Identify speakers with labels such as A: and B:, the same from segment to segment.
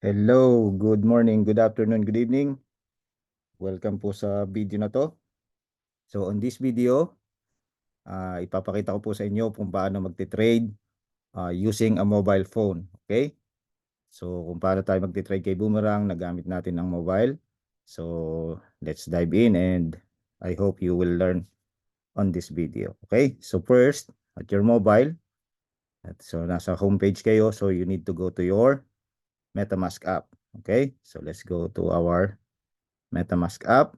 A: Hello, good morning, good afternoon, good evening. Welcome po sa video na to. So on this video, ipapakita ko po sa inyo kung paano magte-trade using a mobile phone. Okay? So kung paano tayo magte-trade kay Boomerang na gamit natin ang mobile. So let's dive in and I hope you will learn on this video. Okay? So first, at your mobile, so nasa homepage kayo, so you need to go to your MetaMask app. Okay? So let's go to our MetaMask app.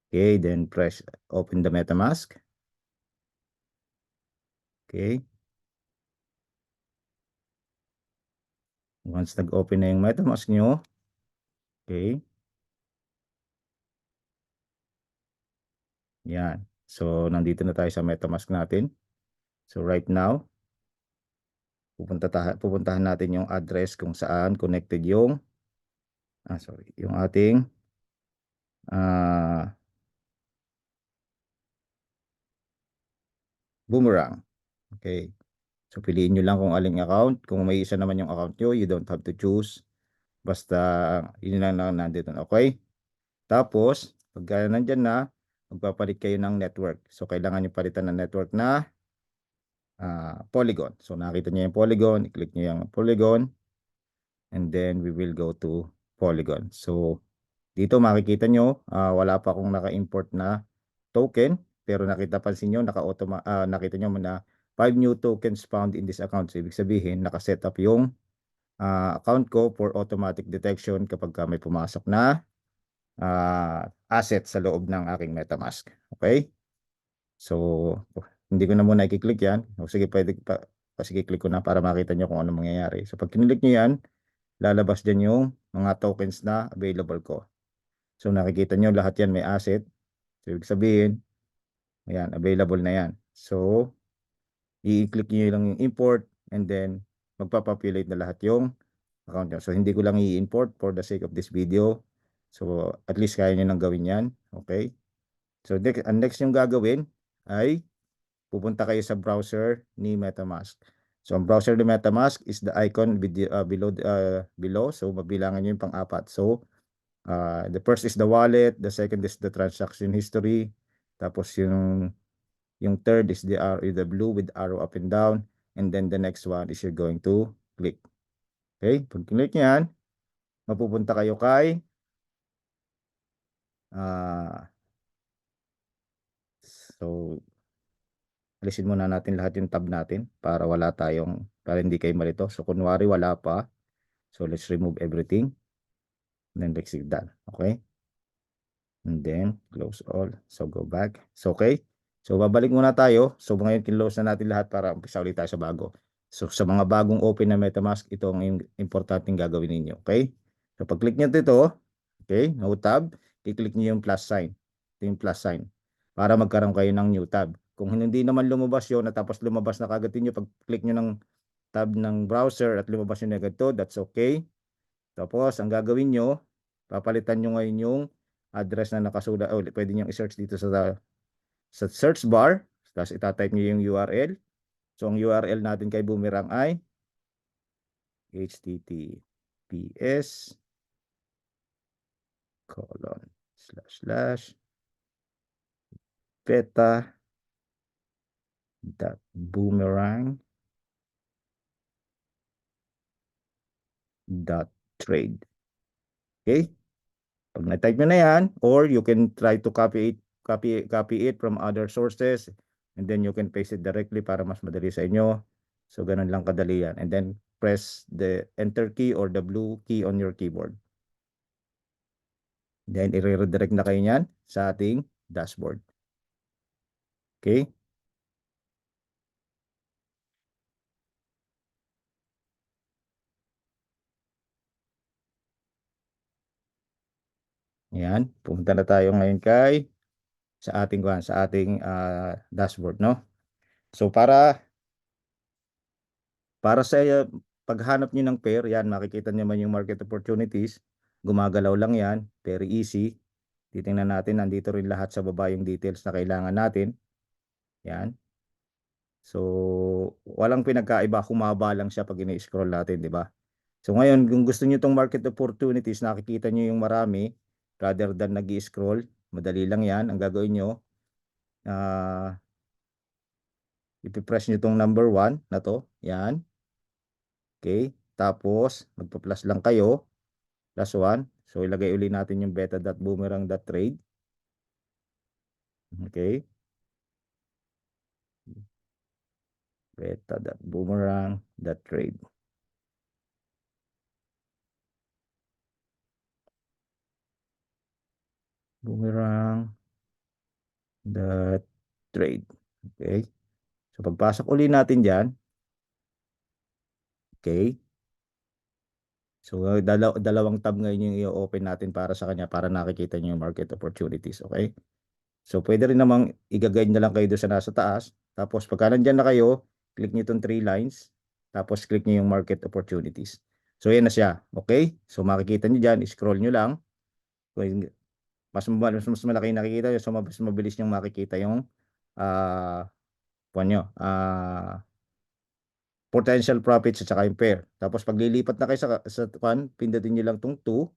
A: Okay, then press open the MetaMask. Okay. Once nag-open na yung MetaMask nyo, okay. Yan. So, nandito na tayo sa MetaMask natin. So, right now, pupuntahan natin yung address kung saan connected yung, yung ating Boomerang. Okay. So, piliin nyo lang kung aling account. Kung may isa naman yung account nyo, you don't have to choose. Basta, yun lang nandito. Okay. Tapos, pagka nandyan na, magpapalit kayo ng network. So, kailangan nyo palitan ng network na Polygon. So, nakita nyo yung Polygon. I-click nyo yung Polygon. And then, we will go to Polygon. So, dito makikita nyo, wala pa akong naka-import na token. Pero pansin nyo, nakita nyo na 5 new tokens found in this account. So, ibig sabihin, nakaset up yung account ko for automatic detection kapag may pumasok na asset sa loob ng aking MetaMask. Okay? So, hindi ko na muna i-click yan. O sige, sige, click ko na para makita nyo kung ano mangyayari. So, pag kinilik nyo yan, lalabas dyan yung mga tokens na available ko. So, nakikita nyo lahat yan may asset. So, ibig sabihin, ayan, available na yan. So, i-click nyo lang yung import and then magpapopulate na lahat yung account nyo. So, hindi ko lang i-import for the sake of this video. So, at least kaya nyo nang gawin yan. Okay? So, next yung gagawin ay pupunta kayo sa browser ni MetaMask. So, ang browser ni MetaMask is the icon below. So, mabilangan nyo yung pang-apat. So, the first is the wallet. The second is the transaction history. Tapos, yung third is the blue with arrow up and down. And then, the next one is you're going to click. Okay? Pag click nyo yan, mapupunta kayo kay so, alisin muna natin lahat yung tab natin para para hindi kayo malito. So, kunwari wala pa. So, let's remove everything. And then, exit done. Okay? And then, close all. So, go back. So, okay? So, babalik muna tayo. So, ngayon, kinlose na natin lahat para umpisa ulit tayo sa bago. So, sa mga bagong open na MetaMask, ito ang importanteng gagawin ninyo. Okay? So, pag-click nyo dito, okay, no tab, i-click nyo yung plus sign. Ito yung plus sign. Para magkaroon kayo ng new tab. Kung hindi naman lumabas yun, at tapos lumabas na kagad nyo, pag-click nyo ng tab ng browser at lumabas yun agad to, that's okay. Tapos, ang gagawin nyo, papalitan nyo ngayon yung address na nakasulat. Pwede nyo i-search dito sa search bar. Tapos, itatype nyo yung URL. So, ang URL natin kay Boomerang ay https://beta.boomerang.trade. Okay? Pag na-type nyo na yan, or you can try to copy it from other sources, and then you can paste it directly para mas madali sa inyo. So, ganun lang kadali yan. And then, press the enter key or the blue key on your keyboard. Then, i-redirect na kayo yan sa ating dashboard. Okay? Yan. Pumunta na tayo ngayon sa ating dashboard, no? So, para sa paghanap nyo ng pair, yan, makikita nyo man yung market opportunities. Gumagalaw lang yan. Very easy. Titingnan natin, nandito rin lahat sa baba yung details na kailangan natin. Yan. So, walang pinagkaiba. Humaba lang siya pag ini-scroll natin, di ba? So ngayon, kung gusto niyo itong market opportunities, nakikita niyo yung marami rather than nag-i-scroll, madali lang yan. Ang gagawin nyo, ipipress nyo itong number 1 na to. Yan. Okay. Tapos, magpa-plus lang kayo. Plus 1. So, ilagay uli natin yung beta.boomerang.trade. Okay. Beta.boomerang.trade. Boomerang.trade. Okay. So, pagpasok uli natin dyan. Okay. So, dalawang tab ngayon yung i-open natin para sa kanya para nakikita nyo yung market opportunities. Okay. So, pwede rin namang i-guide na lang kayo doon sa nasa taas. Tapos, pagka nandyan na kayo, click nyo itong 3 lines. Tapos, click nyo yung market opportunities. So, yan na siya. Okay. So, makikita nyo dyan, scroll nyo lang. Mas malaki yung nakikita nyo. So, mas mabilis nyo makikita yung potential profits at saka yung pair. Tapos paglilipat na kayo sa pindutin nyo lang tong 2.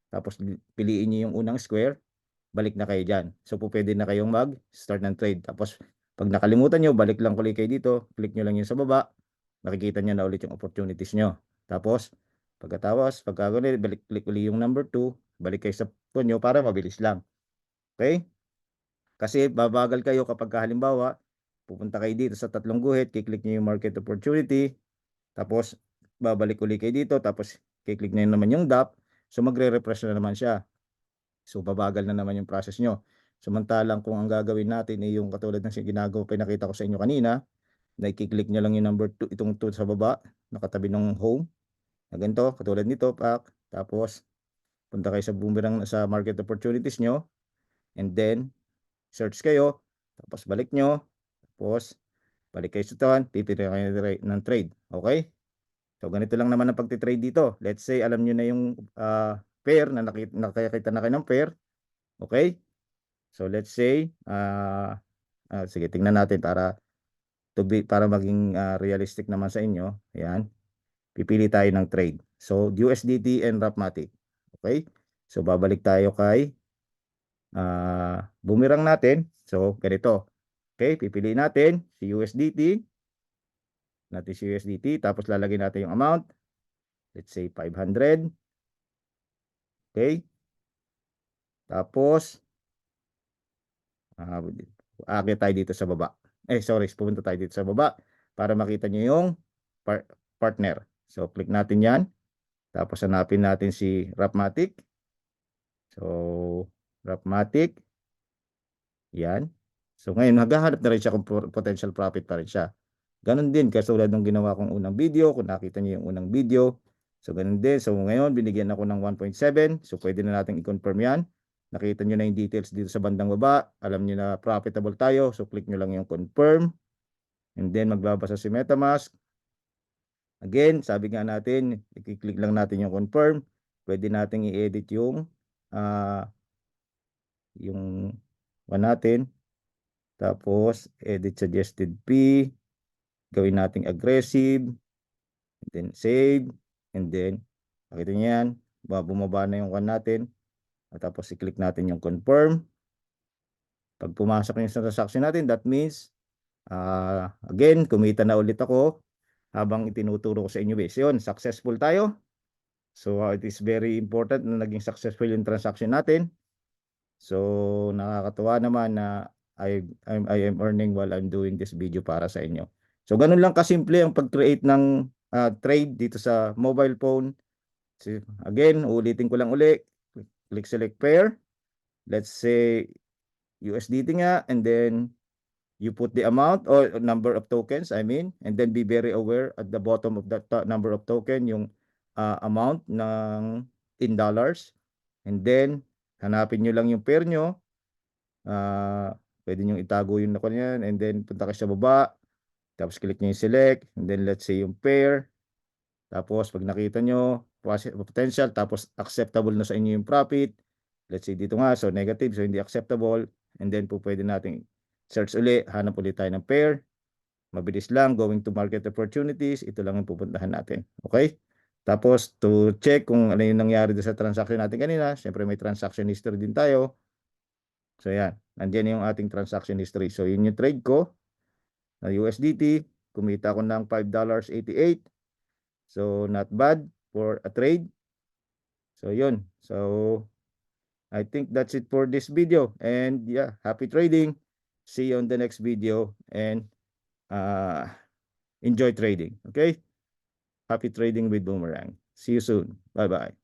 A: Tapos piliin nyo yung unang square. Balik na kayo dyan. So pwede na kayong mag-start ng trade. Tapos pag nakalimutan nyo, balik lang ulit kayo dito. Click nyo lang yun sa baba. Nakikita nyo na ulit yung opportunities nyo. Tapos pagka click ulit yung number 2. Balik kayo sa phone nyo para mabilis lang. Okay? Kasi babagal kayo kapag halimbawa, pupunta kayo dito sa tatlong guhit, kiklik nyo yung market opportunity, tapos babalik ulit kayo dito, tapos kiklik nyo naman yung DAP, so magre-refresh na naman siya. So babagal na naman yung process nyo. Samantalang kung ang gagawin natin ay yung katulad ng ginagawa, pinakita ko sa inyo kanina, na i-click nyo lang yung number 2, itong 2 sa baba, nakatabi ng home, na ganito, katulad nito, tapos punta kayo sa boomerang sa market opportunities nyo, and then search kayo, tapos balik nyo, tapos balik kayo sa tawan, pipili kayo ng trade. Okay? So ganito lang naman ang pagtitrade dito. Let's say alam nyo na yung pair na nakakita na kayo ng pair. Okay? So let's say sige, tingnan natin para maging realistic naman sa inyo. Ayan. Pipili tayo ng trade. So USDT and Rapmatic. Okay? So babalik tayo kay boomerang natin. So ganito. Okay, pipiliin natin si USDT. Tapos lalagyan natin yung amount. Let's say 500. Okay. Tapos aakyat tayo dito sa baba. Pupunta tayo dito sa baba para makita nyo yung partner. So click natin yan. Tapos hanapin natin si Rapmatic. So Rapmatic. Yan. So ngayon maghahanap na rin siya kung potential profit pa rin siya. Ganon din katulad ng ginawa kong unang video. Kung nakita niyo yung unang video. So ganon din. So ngayon binigyan ako ng 1.7. So pwede na natin i-confirm yan. Nakita nyo na yung details dito sa bandang baba. Alam nyo na profitable tayo. So click nyo lang yung confirm. And then magbabasa si MetaMask. Again, sabi nga natin, i-click lang natin yung confirm. Pwede natin i-edit yung natin. Tapos edit suggested fee. Gawin nating aggressive. And then save. And then nakita nyo yan. Bumaba na yung natin. At tapos i-click natin yung confirm. Pag pumasok yung transaction natin, that means again, kumita na ulit ako habang itinuturo ko sa inyo. Yun, successful tayo. So it is very important na naging successful yung transaction natin. So nakakatuwa naman na I am earning while I'm doing this video para sa inyo. So ganun lang kasimple ang pag-create ng trade dito sa mobile phone. So, again, ulitin ko lang uli. Click select pair. Let's say USDT nga, and then you put the amount or number of tokens, and then be very aware at the bottom of that number of token yung amount in dollars, and then hanapin nyo lang yung pair nyo. Pwede nyo itago yung yan, and then punta kayo sa baba, tapos click nyo yung select, and then let's say yung pair. Tapos pag nakita nyo potential, tapos acceptable na sa inyo yung profit, let's say dito nga, so negative, so hindi acceptable, and then pwede natin search uli, hanap ulit tayo ng pair. Mabilis lang, going to market opportunities, ito lang yung pupuntahan natin. Okay? Tapos to check kung ano yung nangyari doon sa transaction natin kanina, syempre may transaction history din tayo. So yan, nandiyan yung ating transaction history. So yun yung trade ko na USDT, kumita ko ng $5.88. So not bad for a trade. So yun. So I think that's it for this video. And yeah, happy trading. See you on the next video and uh, enjoy trading. Okay? Happy trading with Boomerang. See you soon. Bye-bye.